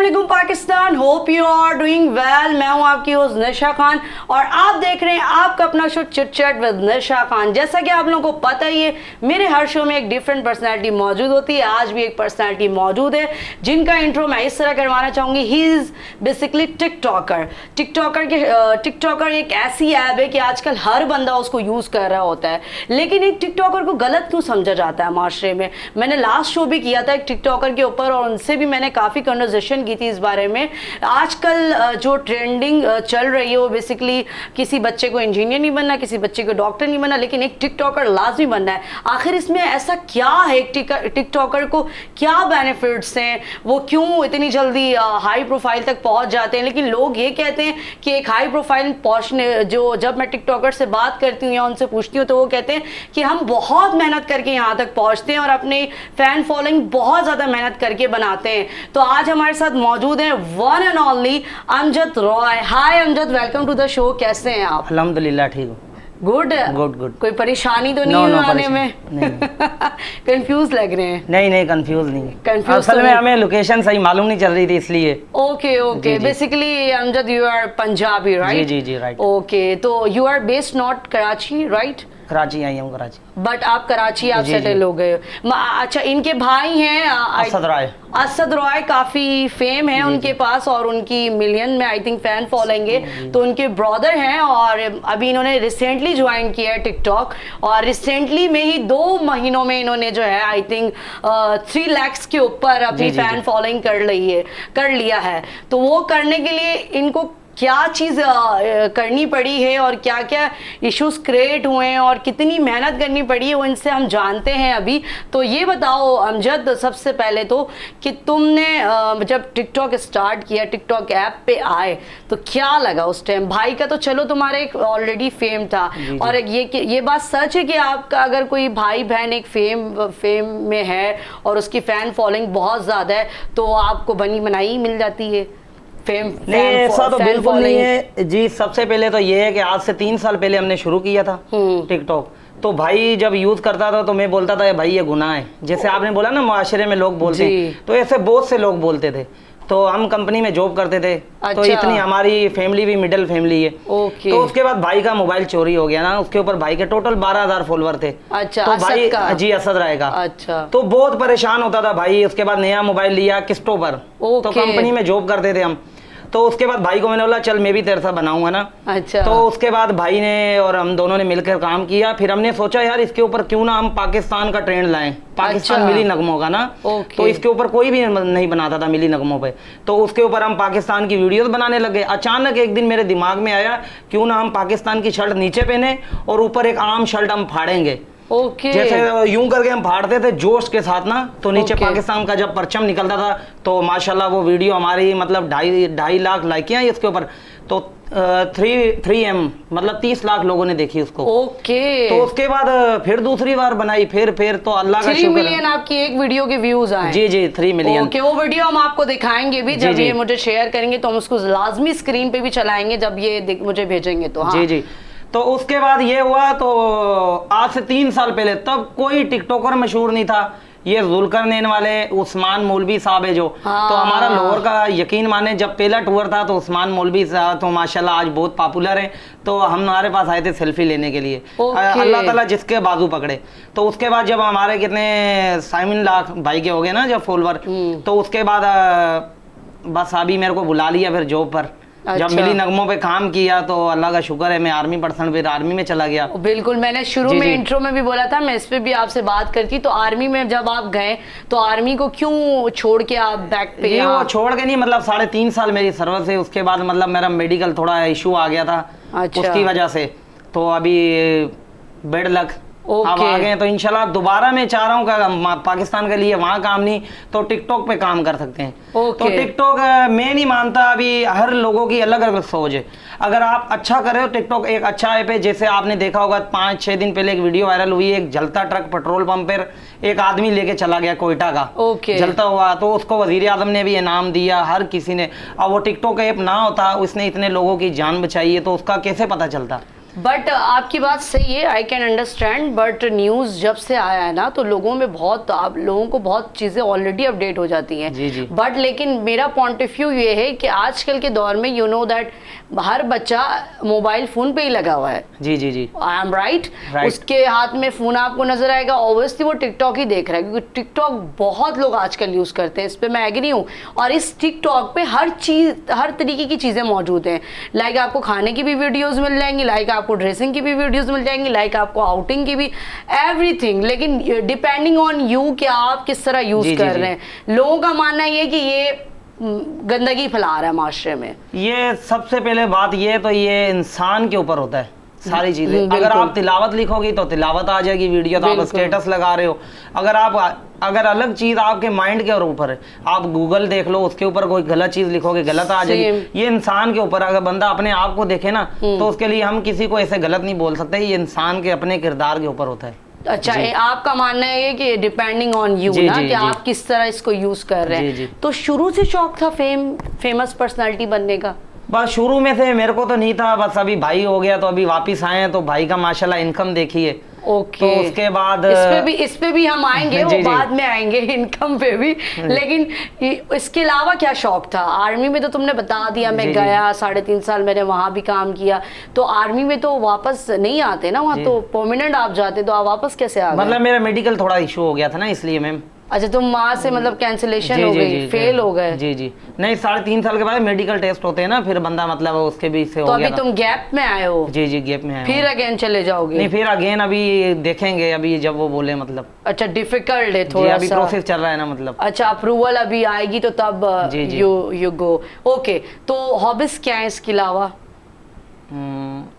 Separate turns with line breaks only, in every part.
अस्सलामुअलैकुम Pakistan, hope you are doing well. मैं हूं आपकी होस्ट निशा खान और आप देख रहे हैं आपका अपना शो चिट चैट विद निशा खान। जैसा कि आप लोगों को पता ही है, मेरे हर शो में एक डिफरेंट पर्सनैलिटी मौजूद होती है। आज भी एक पर्सनैलिटी मौजूद है जिनका इंट्रो मैं इस तरह करवाना चाहूँगी। He is basically TikToker. TikToker एक ऐसी ऐप है कि आजकल हर बंदा उसको यूज़ कर रहा होता है, लेकिन एक टिकटॉकर को गलत क्यों समझा जाता है माशरे में। मैंने लास्ट शो भी किया था एक टिकटॉकर के ऊपर और उनसे भी मैंने काफ़ी कन्वर्सेशन की थी इस बारे में। आजकल जो ट्रेंडिंग चल रही है वो बेसिकली किसी बच्चे को इंजीनियर नहीं बनना, किसी बच्चे को डॉक्टर नहीं बनना, लेकिन एक टिकटॉकर लाजमी बनना है। आखिर इसमें ऐसा क्या है, टिकटॉकर को क्या बेनिफिट्स हैं, वो क्यों इतनी जल्दी हाई प्रोफाइल तक पहुंच जाते हैं। लेकिन लोग ये कहते हैं कि एक हाई प्रोफाइल पहुंचने, जो जब मैं टिकटॉकर से बात करती हूँ या उनसे पूछती हूँ तो वो कहते हैं कि हम बहुत मेहनत करके यहाँ तक पहुँचते हैं और अपनी फैन फॉलोइंग बहुत ज़्यादा मेहनत करके बनाते हैं। तो आज हमारे साथ मौजूद है one and only Amjad Roy. Hi Amjad, welcome to the show. कैसे हैं आप?
अल्हम्दुलिल्लाह ठीक हूँ।
Good
good good.
कोई परेशानी तो नहीं है आने में? कंफ्यूज लग रहे हैं?
नहीं कंफ्यूज नहीं।
कंफ्यूज
असल में हमें लोकेशन सही मालूम नहीं चल रही थी इसलिए।
Okay basically Amjad you are Punjabi right?
जी राइट।
ओके, तो you are based not Karachi right?
Karachi आई हूँ, कराची।
बट आप कराची आप सेटल हो गए। अच्छा, इनके भाई हैं असद रॉय, काफी फेम है उनके पास और उनकी मिलियन में आई थिंक फैन फॉलोइंग है। तो उनके ब्रदर हैं और अभी इन्होंने रिसेंटली ज्वाइन किया है टिकटॉक और रिसेंटली में ही 2 महीनों में इन्होंने जो है आई थिंक 3 लाख के ऊपर अपनी फैन फॉलोइंग कर लिया है। तो वो करने के लिए इनको क्या चीज़ करनी पड़ी है और क्या क्या इश्यूज क्रिएट हुए हैं और कितनी मेहनत करनी पड़ी है वो इनसे हम जानते हैं अभी। तो ये बताओ अमजद, सबसे पहले तो कि तुमने जब टिकटॉक स्टार्ट किया, टिकटॉक ऐप पे आए तो क्या लगा उस टाइम? भाई का तो चलो तुम्हारा एक ऑलरेडी फेम था और ये बात सच है कि आपका अगर कोई भाई बहन एक फेम में है और उसकी फ़ैन फॉलोइंग बहुत ज़्यादा है तो आपको बनी बनाई मिल जाती है
नहीं, ऐसा तो बिल्कुल नहीं है जी। सबसे पहले तो ये है कि आज से 3 साल पहले हमने शुरू किया था टिकटॉक। तो भाई जब यूज करता था तो मैं बोलता था भाई ये गुनाह है। जैसे आपने बोला ना मुआशरे में लोग बोलते हैं, तो ऐसे बहुत से लोग बोलते थे। तो हम कंपनी में जॉब करते थे। अच्छा। तो इतनी हमारी फैमिली भी मिडिल फैमिली है। तो उसके बाद भाई का मोबाइल चोरी हो गया ना, उसके ऊपर भाई के टोटल 12,000 फॉलोवर थे।
अच्छा,
तो भाई जी असद राय का।
अच्छा।
तो बहुत परेशान होता था भाई। उसके बाद नया मोबाइल लिया किस्तों पर। तो कंपनी में जॉब करते थे हम। तो उसके बाद भाई को मैंने बोला चल मैं भी तेरे साथ बनाऊंगा ना। अच्छा। तो उसके बाद भाई ने और हम दोनों ने मिलकर काम किया। फिर हमने सोचा यार इसके ऊपर क्यों ना हम पाकिस्तान का ट्रेंड लाएं, पाकिस्तान मिली नगमों का ना। तो इसके ऊपर कोई भी नहीं बनाता था मिली नगमों पे। तो उसके ऊपर हम पाकिस्तान की वीडियोस बनाने लगे। अचानक एक दिन मेरे दिमाग में आया क्यों ना हम पाकिस्तान की शर्ट नीचे पहने और ऊपर एक आम शर्ट हम फाड़ेंगे। जैसे यूं करके हम फाड़ते थे जोश के साथ ना, तो नीचे पाकिस्तान का जब परचम निकलता था तो माशाल्लाह वो वीडियो हमारी मतलब 2.5 लाख लाइक आई इसके ऊपर। तो 3M मतलब 30 लाख लोगों ने देखी उसको। तो उसके बाद फिर दूसरी बार बनाई, फिर तो अल्लाह का शुक्र।
3 मिलियन आपकी एक वीडियो के व्यूज आए? जी
3 मिलियन।
वो वीडियो हम आपको दिखाएंगे भी जब ये मुझे शेयर करेंगे तो हम उसको लाजमी स्क्रीन पे भी चलाएंगे जब ये मुझे भेजेंगे तो। हाँ। जी।
तो उसके बाद ये हुआ तो आज से 3 साल पहले तब कोई टिकटॉकर मशहूर नहीं था। ये जुल्करनैन वाले उस्मान मौलवी साहब है जो। हाँ। तो हमारा लाहौर का यकीन माने जब पहला टूर था तो उस्मान मौलवी साहब तो माशाल्लाह आज बहुत पॉपुलर है। तो हम हमारे पास आए थे सेल्फी लेने के लिए। अल्लाह ताला जिसके बाजू पकड़े। तो उसके बाद जब हमारे कितने 7 लाख भाई के हो गए ना जब फॉलोवर, तो उसके बाद बस अभी मेरे को बुला लिया फिर जॉब पर। अच्छा। जब मिली नगमों पे काम किया तो अल्लाह का शुक्र है मैं आर्मी पर्सन फिर आर्मी में चला गया।
बिल्कुल, मैंने शुरू में इंट्रो में भी बोला था, मैं इस पे भी आपसे बात करती। तो आर्मी में जब आप गए तो आर्मी को क्यों छोड़ के आप बैक पे?
वो छोड़ के नहीं, मतलब 3.5 साल मेरी सर्विस है। उसके बाद मतलब मेरा मेडिकल थोड़ा इशू आ गया था। अच्छा। उसकी वजह से तो अभी बेड लक अब आ गए। तो इंशाल्लाह दोबारा मैं चाह रहा हूँ कि पाकिस्तान के लिए वहाँ काम नहीं तो टिकटॉक पे काम कर सकते हैं। तो टिकटॉक मैं नहीं मानता, अभी हर लोगों की अलग अलग सोच है। अगर आप अच्छा कर रहे हो टिकटॉक एक अच्छा ऐप है। जैसे आपने देखा होगा 5-6 दिन पहले एक वीडियो वायरल हुई, एक जलता ट्रक पेट्रोल पंप पर एक आदमी लेके चला गया कोयटा का जलता हुआ। तो उसको वजीर आजम ने भी इनाम दिया, हर किसी ने। अब वो टिकटॉक ऐप ना होता उसने इतने लोगों की जान बचाई है तो उसका कैसे पता चलता?
बट आपकी बात सही है, I can understand, but news जब से आया है ना तो लोगों में बहुत, आप लोगों को बहुत चीज़ें ऑलरेडी अपडेट हो जाती हैं।
जी जी।
बट लेकिन मेरा पॉइंट ऑफ व्यू ये है कि आजकल के दौर में यू नो दैट हर बच्चा मोबाइल फ़ोन पे ही लगा हुआ है।
जी जी जी,
आई एम राइट। उसके हाथ में फ़ोन आपको नजर आएगा, ऑब्वियसली वो टिकटॉक ही देख रहा है, क्योंकि टिकटॉक बहुत लोग आजकल यूज़ करते हैं, इस पर मैं एग्री हूँ। और इस टिकटॉक पे हर चीज़, हर तरीके की चीज़ें मौजूद हैं। लाइक आपको खाने की भी वीडियोज़ मिल जाएंगी, लाइक आपको ड्रेसिंग की भी वीडियोज़ मिल जाएंगी, लाइक आपको आउटिंग की भी, एवरीथिंग। लेकिन डिपेंडिंग ऑन यू कि आप किस तरह यूज़ कर रहे हैं। लोगों का मानना ये है कि ये गंदगी फैला रहा है माशरे में।
ये सबसे पहले बात ये तो ये इंसान के ऊपर होता है सारी चीजें। अगर आप तिलावत लिखोगी तो तिलावत आ जाएगी वीडियो, तो आप स्टेटस लगा रहे हो। अगर अलग चीज आपके माइंड के ऊपर है, आप गूगल देख लो, उसके ऊपर कोई गलत चीज लिखोगे गलत आ जाएगी। ये इंसान के ऊपर, अगर बंदा अपने आप को देखे ना तो उसके लिए हम किसी को ऐसे गलत नहीं बोल सकते। ये इंसान के अपने किरदार के ऊपर होता है।
अच्छा, आपका मानना है कि डिपेंडिंग ऑन यू ना कि आप किस तरह इसको यूज कर रहे हैं। तो शुरू से शौक था फेमस पर्सनालिटी बनने का?
बस शुरू में से मेरे को तो नहीं था, बस अभी भाई हो गया तो अभी वापस आए हैं, तो भाई का माशाल्लाह इनकम देखिए।
ओके,
तो उसके बाद
इस पे भी हम आएंगे, वो बाद में आएंगे इनकम पे भी। लेकिन इसके अलावा क्या शौक था? आर्मी में तो तुमने बता दिया, मैं गया 3.5 साल मैंने वहाँ भी काम किया। तो आर्मी में तो वापस नहीं आते ना, वहाँ तो परमानेंट आप जाते, तो आप वापस कैसे आ गए?
मतलब मेरा मेडिकल थोड़ा इशू हो गया था ना, इसलिए मैम।
अच्छा, तुम वहाँ से मतलब कैंसिलेशन हो गई, फेल हो गए?
जी जी, नहीं 3.5 साल के बाद मेडिकल टेस्ट होते हैं ना, फिर बंदा मतलब उसके बीच से हो गया।
तो अभी तुम गैप में आए हो?
जी जी, गैप में आए।
फिर अगेन चले जाओगे?
नहीं, फिर अगेन अभी देखेंगे, अभी जब वो बोले मतलब।
अच्छा, डिफिकल्ट है थोड़ा सा,
अभी प्रोसेस चल रहा है ना मतलब।
अच्छा, अप्रूवल अभी आएगी तो तब यू गो। ओके, तो हॉबीज क्या है इसके अलावा?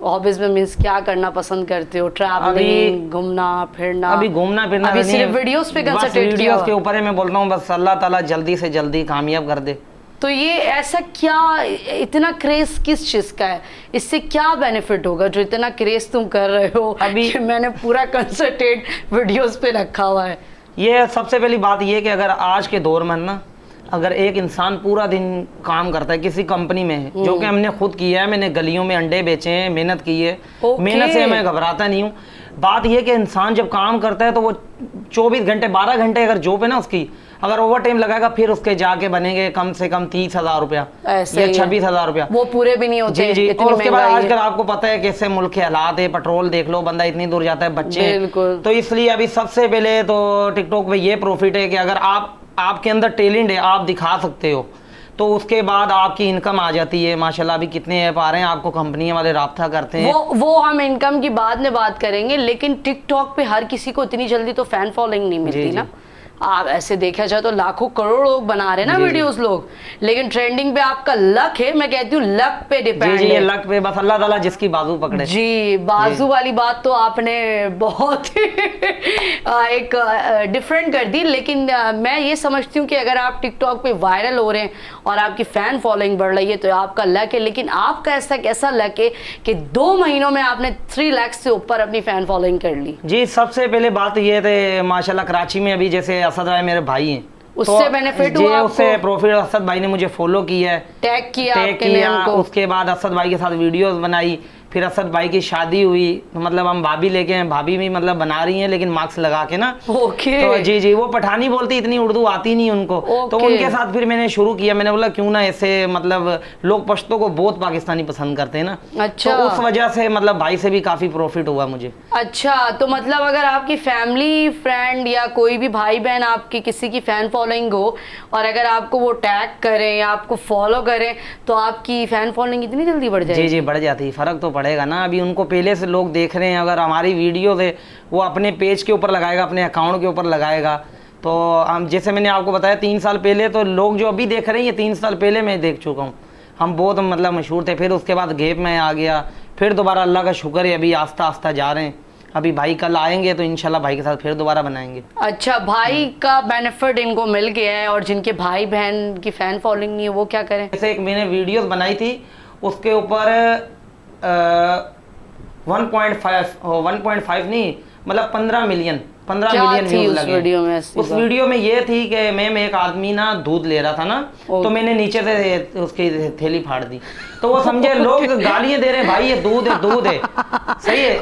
हॉबीज में मींस क्या करना पसंद करते हो? ट्रैवलिंग, घूमना फिरना?
अभी घूमना फिरना
अभी सिर्फ वीडियोस पे कंसंट्रेट किया?
वीडियोस के ऊपर है, मैं बोलता हूँ बस अल्लाह ताला जल्दी से जल्दी कामयाब कर दे।
तो ये ऐसा क्या, इतना क्रेज किस चीज का है? इससे क्या बेनिफिट होगा जो इतना क्रेज तुम कर रहे हो अभी? मैंने पूरा कंसंट्रेट वीडियोस पे रखा हुआ है।
ये सबसे पहली बात ये कि अगर आज के दौर में ना, अगर एक इंसान पूरा दिन काम करता है किसी कंपनी में, जो कि हमने खुद किया है, मैंने गलियों में अंडे बेचे हैं, मेहनत की है, मेहनत से मैं घबराता नहीं हूँ। बात यह कि इंसान जब काम करता है तो वो 24 घंटे 12 घंटे अगर जॉब है ना उसकी, अगर ओवर टाइम लगाएगा फिर उसके जाके बनेंगे कम से कम 30,000 रुपया या 26,000 रुपया,
वो पूरे भी नहीं होते।
जी जी। और उसके बाद आजकल आपको पता है कैसे मुल्क के हालात है, पेट्रोल देख लो, बंदा इतनी दूर जाता है, बच्चे। तो इसलिए अभी सबसे पहले तो टिकटॉक पे ये प्रॉफिट है कि अगर आपके अंदर टैलेंट है, आप दिखा सकते हो, तो उसके बाद आपकी इनकम आ जाती है। माशाल्लाह अभी कितने ऐप आ रहे हैं, आपको कंपनियां वाले राब्ता करते हैं।
वो हम इनकम की बाद में बात करेंगे, लेकिन टिकटॉक पे हर किसी को इतनी जल्दी तो फैन फॉलोइंग नहीं मिलती ना। आप ऐसे देखा जाए तो लाखों करोड़ लोग बना रहे हैं ना वीडियोस लोग, लेकिन ट्रेंडिंग पे आपका लक है। मैं कहती हूँ लक पे डिपेंड है।
ये लक पे बस अल्लाह ताला जिसकी बाजू पकड़े।
जी, बाजू वाली बात तो आपने बहुत एक डिफरेंट कर दी। लेकिन मैं ये समझती हूँ कि अगर आप टिकटॉक पे वायरल हो रहे हैं और आपकी फैन फॉलोइंग बढ़ रही है तो आपका लक है। लेकिन आपका ऐसा कैसा लक है कि 2 महीनों में आपने 3 लाख से ऊपर अपनी फैन फॉलोइंग कर ली?
जी, सबसे पहले बात ये थे माशाल्लाह कराची में अभी जैसे असद भाई मेरे भाई हैं,
उससे बेनिफिट हुआ आपको?
उससे प्रॉफिट, असद भाई ने मुझे फॉलो किया है,
टैग किया।
उसके बाद असद भाई के साथ वीडियोस बनाई, फिर असद भाई की शादी हुई, मतलब हम भाभी लेके हैं, भाभी भी मतलब बना रही हैं लेकिन मार्क्स लगा के ना।
ओके।
तो जी जी, वो पठानी बोलती, इतनी उर्दू आती नहीं उनको। तो उनके साथ फिर मैंने शुरू किया, मैंने बोला क्यों ना ऐसे, मतलब लोग पश्तो को बहुत पाकिस्तानी पसंद करते हैं ना।
अच्छा।
तो उस वजह से मतलब भाई से भी काफी प्रॉफिट हुआ मुझे।
अच्छा, तो मतलब अगर आपकी फैमिली फ्रेंड या कोई भी भाई बहन आपकी किसी की फैन फॉलोइंग हो और अगर आपको वो टैग करें या आपको फॉलो करें तो आपकी फैन फॉलोइंग इतनी जल्दी बढ़ जाएगी?
जी जी, बढ़ जाती है, फर्क तो पड़ेगा ना। अभी उनको पहले से लोग देख रहे हैं, अगर हमारी वीडियो है वो अपने पेज के ऊपर लगाएगा, अपने अकाउंट के ऊपर लगाएगा। तो हम जैसे मैंने आपको बताया 3 साल पहले, तो लोग जो अभी देख रहे हैं ये 3 साल पहले मैं देख चुका हूँ। हम बहुत मतलब मशहूर थे, फिर उसके बाद गैप में आ गया, फिर दोबारा अल्लाह का शुक्र है अभी आस्ता आस्ता जा रहे हैं। अभी भाई कल आएंगे तो इंशाल्लाह भाई के साथ फिर दोबारा बनाएंगे।
अच्छा, भाई का बेनिफिट इनको मिल गया है और जिनके भाई बहन की फैन फॉलोइंग नहीं है वो क्या करें?
जैसे एक मैंने वीडियोस बनाई थी, उसके ऊपर 1.5 नहीं मतलब 15 मिलियन 15 मिलियन व्यूज लगे
वीडियो में।
उस वीडियो में ये थी कि मैम एक आदमी ना दूध ले रहा था ना, तो मैंने नीचे से उसकी थैली फाड़ दी, तो वो समझे लोग गालियां दे रहे हैं, भाई ये दूध है, दूध है, सही है।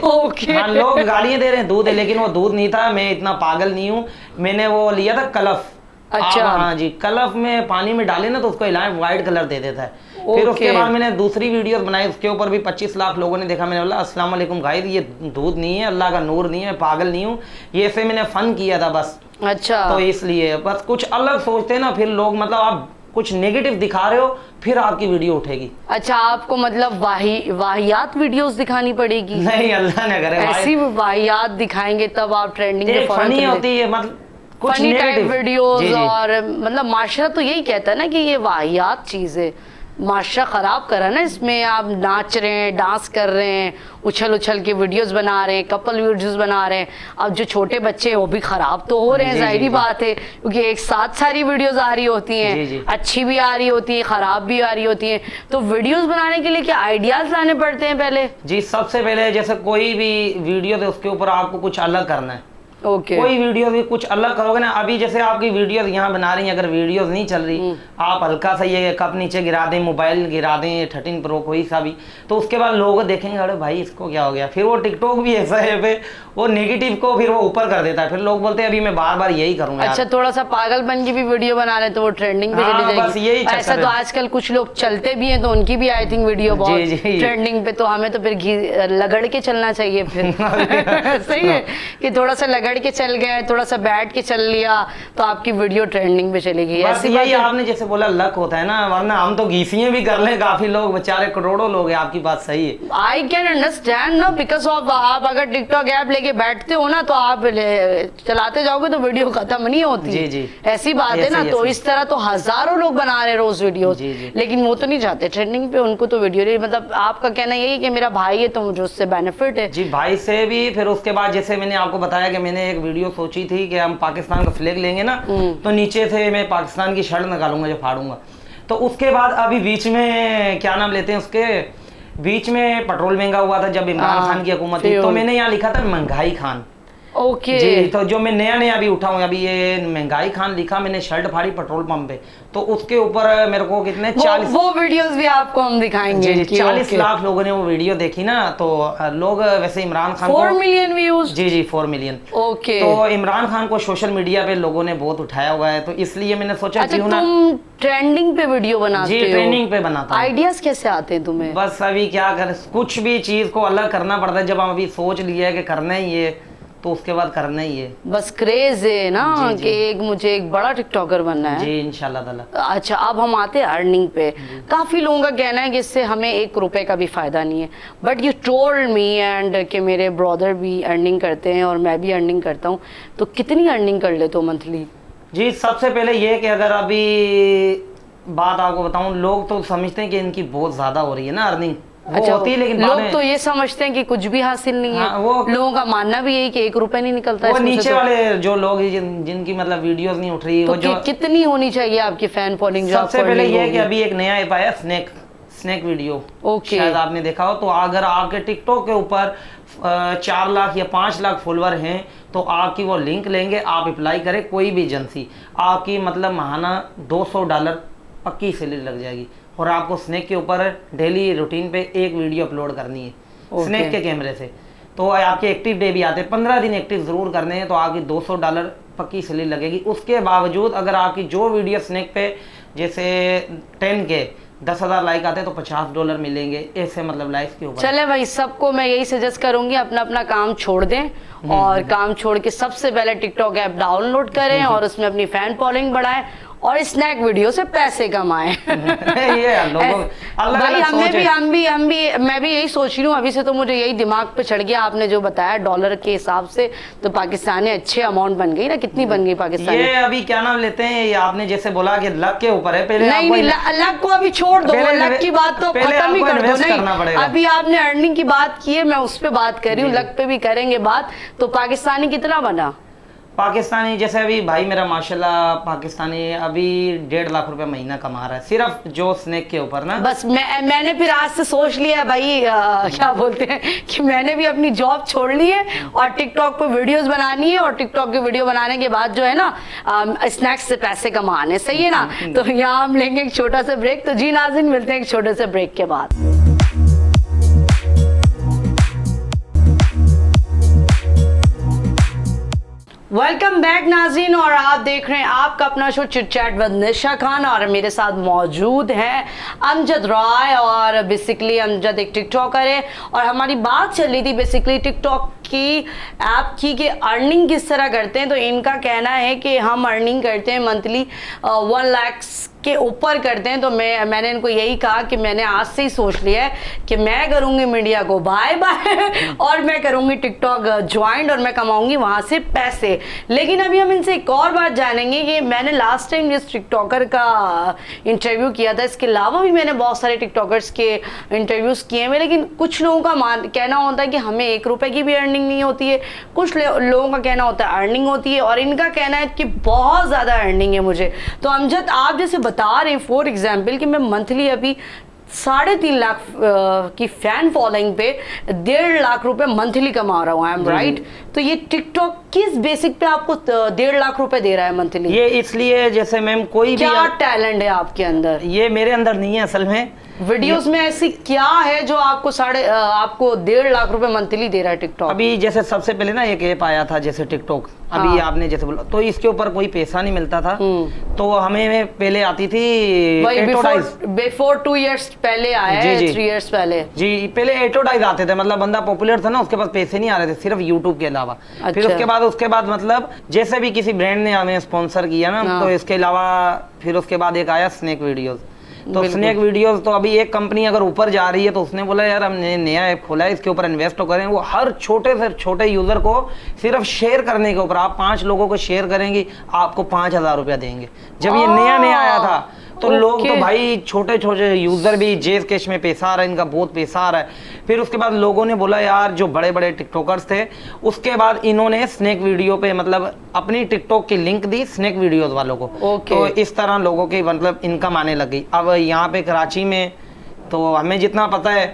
हाँ, लोग गालियां दे रहे हैं दूध है, लेकिन वो दूध नहीं था। मैं इतना पागल नहीं हूँ, मैंने वो लिया था कलफ।
अच्छा।
हाँ जी, कलफ में पानी में डाले ना तो उसको हिलाए, व्हाइट कलर दे देता है। फिर उसके बाद मैंने दूसरी वीडियो बनाई, उसके ऊपर भी 25 लाख लोगों ने देखा। मैंने बोला अस्सलाम वालेकुम गाइस, ये दूध नहीं है, अल्लाह का नूर नहीं है, पागल नहीं हूँ, ये से मैंने फन किया था बस।
अच्छा।
तो इसलिए बस कुछ अलग सोचते हैं ना, फिर लोग मतलब आप कुछ नेगेटिव दिखा रहे हो, फिर आपकी वीडियो उठेगी।
अच्छा, आपको मतलब वाहियात वीडियोस दिखानी पड़ेगी?
नहीं, अल्लाह ने करे,
ऐसी वाहियात दिखाएंगे तब आप ट्रेंडिंग पे
फनी होती है, मतलब कुछ
फनी टाइप वीडियोस।
जी।
और मतलब माशरा तो यही कहता है ना कि ये वाहियात चीज है, माशरा खराब करा ना। इसमें आप नाच रहे हैं, डांस कर रहे हैं, उछल उछल के वीडियोस बना रहे हैं, कपल वीडियोस बना रहे हैं। अब जो छोटे बच्चे हैं वो भी खराब तो हो रहे हैं, जाहिर बात है, क्योंकि एक साथ सारी वीडियोस आ रही होती हैं, अच्छी भी आ रही होती है, खराब भी आ रही होती है। तो वीडियोस बनाने के लिए क्या आइडियाज लाने पड़ते हैं पहले?
जी, सबसे पहले जैसे कोई भी वीडियो है उसके ऊपर आपको कुछ अलग करना है। कोई वीडियो भी कुछ अलग करोगे ना, अभी जैसे आपकी वीडियोस यहाँ बना रही हैं, अगर वीडियोस नहीं चल रही, आप हल्का सा ये कप नीचे गिरा दें, मोबाइल गिरा दें 13 प्रो कोई सा भी, तो उसके बाद लोग देखेंगे अरे भाई इसको क्या हो गया। फिर वो टिकटॉक भी ऐसा है पे वो नेगेटिव को फिर वो ऊपर कर देता है, फिर लोग बोलते हैं अभी मैं बार बार यही करूंगा।
अच्छा, थोड़ा सा पागलपन की भी वीडियो बना रहे तो वो ट्रेंडिंग पे चली जाएगी। ऐसा तो आजकल कुछ लोग चलते भी हैं तो उनकी भी आई थिंक वीडियो बहुत ट्रेंडिंग पे, तो हमें तो फिर लगड़ के चलना चाहिए फिर। सही है कि थोड़ा सा लगड़ के चल गए, थोड़ा सा बैठ के चल लिया तो आपकी वीडियो ट्रेंडिंग पे चलेगी।
ऐसी यही आपने जैसे बोला लक होता है ना, वरना हम तो घीसियां भी कर लें, काफी लोग बेचारे करोड़ों लोग हैं। आपकी बात सही है,
आई कैन अंडरस्टैंड ना, बिकॉज ऑफ आप अगर टिकटॉक ऐप लेके बैठते हो ना तो आप चलाते जाओगे तो वीडियो खत्म नहीं होती।
जी जी,
ऐसी बात है ना। तो इस तरह तो हजारों लोग बना रहे रोज वीडियो, लेकिन वो तो नहीं जाते ट्रेंडिंग पे, उनको तो वीडियो नहीं। मतलब आपका कहना यही कि मेरा भाई है तो मुझे उससे बेनिफिट है।
जी, भाई से भी। फिर उसके बाद जैसे मैंने आपको बताया कि मैंने एक वीडियो सोची थी कि हम पाकिस्तान का फ्लैग लेंगे ना, तो नीचे से मैं पाकिस्तान की शर्ट निकालूंगा जो फाड़ूंगा। तो उसके बाद अभी बीच में क्या नाम लेते हैं उसके, बीच में पेट्रोल महंगा हुआ था जब इमरान खान की हुकूमत थी, तो मैंने यहाँ लिखा था महंगाई खान।
ओके
जी, तो जो मैं नया अभी उठा हूँ, अभी ये महंगाई खान लिखा, मैंने शर्ट फाड़ी पेट्रोल पंप पे, तो उसके ऊपर मेरे को कितने 40
वो वीडियोस भी आपको हम दिखाएंगे।
जी, 40 लाख लोगों ने वो वीडियो देखी ना, तो लोग वैसे इमरान खान
4 मिलियन व्यूज।
जी 4 मिलियन।
ओके,
तो इमरान खान को सोशल मीडिया पे लोगों ने बहुत उठाया हुआ है, तो इसलिए मैंने सोचा
क्यों ना तुम ट्रेंडिंग पे वीडियो बनाते हो।
जी, ट्रेंडिंग पे बनाता हूं।
आइडियाज कैसे आते हैं तुम्हें?
बस अभी क्या कर, कुछ भी चीज को अलग करना पड़ता है। जब हम अभी सोच लिया है कि करना ही है तो उसके बाद करना ही है।
बस क्रेज है ना कि मुझे एक बड़ा टिकटॉकर बनना है।
जी, इंशाल्लाह ताला।
अच्छा, अब हम आते हैं अर्निंग पे। काफी लोगों का कहना है कि इससे हमें 1 रुपए का भी फायदा नहीं है, but you told me and कि मेरे ब्रदर भी अर्निंग करते हैं और मैं भी अर्निंग करता हूँ, तो कितनी अर्निंग कर लेते हो मंथली?
जी, सबसे पहले ये कि अगर अभी बात आपको बताऊं, लोग तो समझते हैं कि इनकी बहुत ज्यादा हो रही है ना अर्निंग।
अच्छा, होती है, लेकिन लोग तो ये समझते हैं कि कुछ भी हासिल नहीं है। वो लोगों का मानना भी यही कि 1 रुपए नहीं निकलता है।
वो नीचे वाले जो लोग जिनकी मतलब वीडियोस नहीं उठ रही,
तो वो जो कितनी होनी चाहिए आपकी फैन फॉलोइंग?
सबसे पहले ये कि अभी एक नया ऐप आया स्नैक वीडियो, शायद आपने देखा हो। तो अगर आपके टिकटॉक के ऊपर 4 लाख या 5 लाख फॉलोअर हैं तो आपकी वो लिंक लेंगे, आप अप्लाई करें कोई भी एजेंसी, आपकी मतलब माहाना $200 पक्की सैलरी लग जाएगी। और आपको स्नैक के ऊपर डेली रूटीन पे एक वीडियो अपलोड करनी है स्नैक के कैमरे से। तो आपके एक्टिव डे भी आते हैं, 15 दिन एक्टिव जरूर करने हैं, तो आपकी $200 पक्की सैलरी लगेगी। उसके बावजूद अगर आपकी जो वीडियो स्नैक पे जैसे 10K 10,000 लाइक आते हैं तो $50 मिलेंगे, ऐसे मतलब लाइक्स के ऊपर।
चले भाई, सबको मैं यही सजेस्ट करूंगी अपना अपना काम छोड़ दें और काम छोड़ के सबसे पहले टिकटॉक ऐप डाउनलोड करें और उसमें अपनी फैन फॉलोइंग बढ़ाएं और स्नैक वीडियो से पैसे कमाएं।
ये
भाई मैं भी यही सोच रही हूँ अभी से, तो मुझे यही दिमाग पे चढ़ गया आपने जो बताया डॉलर के हिसाब से, तो पाकिस्तानी अच्छे अमाउंट बन गई ना। कितनी बन गई पाकिस्तानी?
ये अभी क्या नाम लेते हैं, ये आपने जैसे बोला कि लक के ऊपर है। पहले
नहीं, लक को अभी छोड़ दो, लक की बात तो खत्म ही कर दो। नहीं, अभी आपने अर्निंग की बात की है, मैं उस पर बात कर रही हूँ, लक पे भी करेंगे बात। तो पाकिस्तानी कितना बना?
पाकिस्तानी जैसे अभी भाई मेरा माशाल्लाह पाकिस्तानी अभी 1.5 लाख रुपए महीना कमा रहा है सिर्फ जो स्नैक के ऊपर ना।
बस मैंने फिर आज से सोच लिया भाई क्या बोलते हैं कि मैंने भी अपनी जॉब छोड़ ली है और टिकटॉक पे वीडियोस बनानी है और टिकटॉक की वीडियो बनाने के बाद जो है ना स्नैक्स से पैसे कमाने। सही है ना? तो यहाँ हम लेंगे एक छोटा सा ब्रेक। तो जी नाज़रीन, मिलते हैं एक छोटे से ब्रेक के बाद। वेलकम बैक नाज़रीन, और आप देख रहे हैं आपका अपना शो चिट चैट विद निशा खान और मेरे साथ मौजूद है अमजद राय। और बेसिकली अमजद एक टिकटॉकर है और हमारी बात चल रही थी बेसिकली टिकटॉक की ऐप की कि अर्निंग किस तरह करते हैं। तो इनका कहना है कि हम अर्निंग करते हैं मंथली 1 लाख के ऊपर करते हैं। तो मैंने इनको यही कहा कि मैंने आज से ही सोच लिया है कि मैं करूँगी मीडिया को बाय बाय और मैं करूँगी टिकटॉक ज्वाइन और मैं कमाऊँगी वहाँ से पैसे। लेकिन अभी हम इनसे एक और बात जानेंगे कि मैंने लास्ट टाइम जिस टिकटॉकर का इंटरव्यू किया था, इसके अलावा भी मैंने बहुत सारे टिकटॉकर्स के इंटरव्यूज़ किए हैं, लेकिन कुछ लोगों का कहना होता है कि हमें 1 रुपये की भी अर्निंग नहीं होती है, कुछ लोगों का कहना होता है अर्निंग होती है और इनका कहना है कि बहुत ज़्यादा अर्निंग है मुझे। तो अमजद, आप जैसे बता रहे हैं फॉर एग्जाम्पल कि मैं मंथली अभी 3.5 लाख की फैन फॉलोइंग पे 1.5 लाख रुपए मंथली कमा रहा हूँ। I am right? तो ये टिकटॉक किस बेसिक पे आपको 1.5 लाख रुपए दे रहा है मंथली?
ये इसलिए जैसे मैम कोई
क्या टैलेंट है आपके अंदर?
ये मेरे अंदर नहीं है असल में।
वीडियोस में ऐसी क्या है जो आपको 1.5 लाख रुपए मंथली दे रहा है टिकटॉक?
अभी जैसे सबसे पहले ना एक ऐप आया था जैसे टिकटॉक, अभी आपने जैसे बोला, तो इसके ऊपर कोई पैसा नहीं मिलता था। तो हमें पहले आती थी
बिफोर 2 इयर्स पहले आया है, 3 इयर्स पहले
जी, पहले एडवर्टाइज आते थे, मतलब बंदा पॉपुलर था ना, उसके पास पैसे नहीं आ रहे थे सिर्फ यूट्यूब के अलावा।
अच्छा।
फिर उसके बाद मतलब जैसे भी किसी ब्रांड ने हमें स्पॉन्सर किया ना, तो इसके अलावा फिर उसके बाद एक आया स्नैक वीडियोस। तो स्नैक वीडियोस, तो अभी एक कंपनी अगर ऊपर जा रही है तो उसने बोला यार हमने नया ऐप खोला है, इसके ऊपर इन्वेस्ट तो करें। वो हर छोटे से छोटे यूजर को सिर्फ शेयर करने के ऊपर, आप 5 लोगों को शेयर करेंगे आपको 5,000 रुपया देंगे। जब ये नया आया था तो लोग तो भाई छोटे छोटे यूजर भी जेज कैश में पैसा आ रहा है, इनका बहुत पैसा आ रहा है। फिर उसके बाद लोगों ने बोला यार, जो बड़े बड़े टिकटॉकर्स थे, उसके बाद इन्होंने स्नैक वीडियो पे मतलब अपनी टिकटॉक की लिंक दी स्नैक वीडियोस वालों को। तो इस तरह लोगों की मतलब इनकम आने लग गई। अब यहाँ पे कराची में तो हमें जितना पता है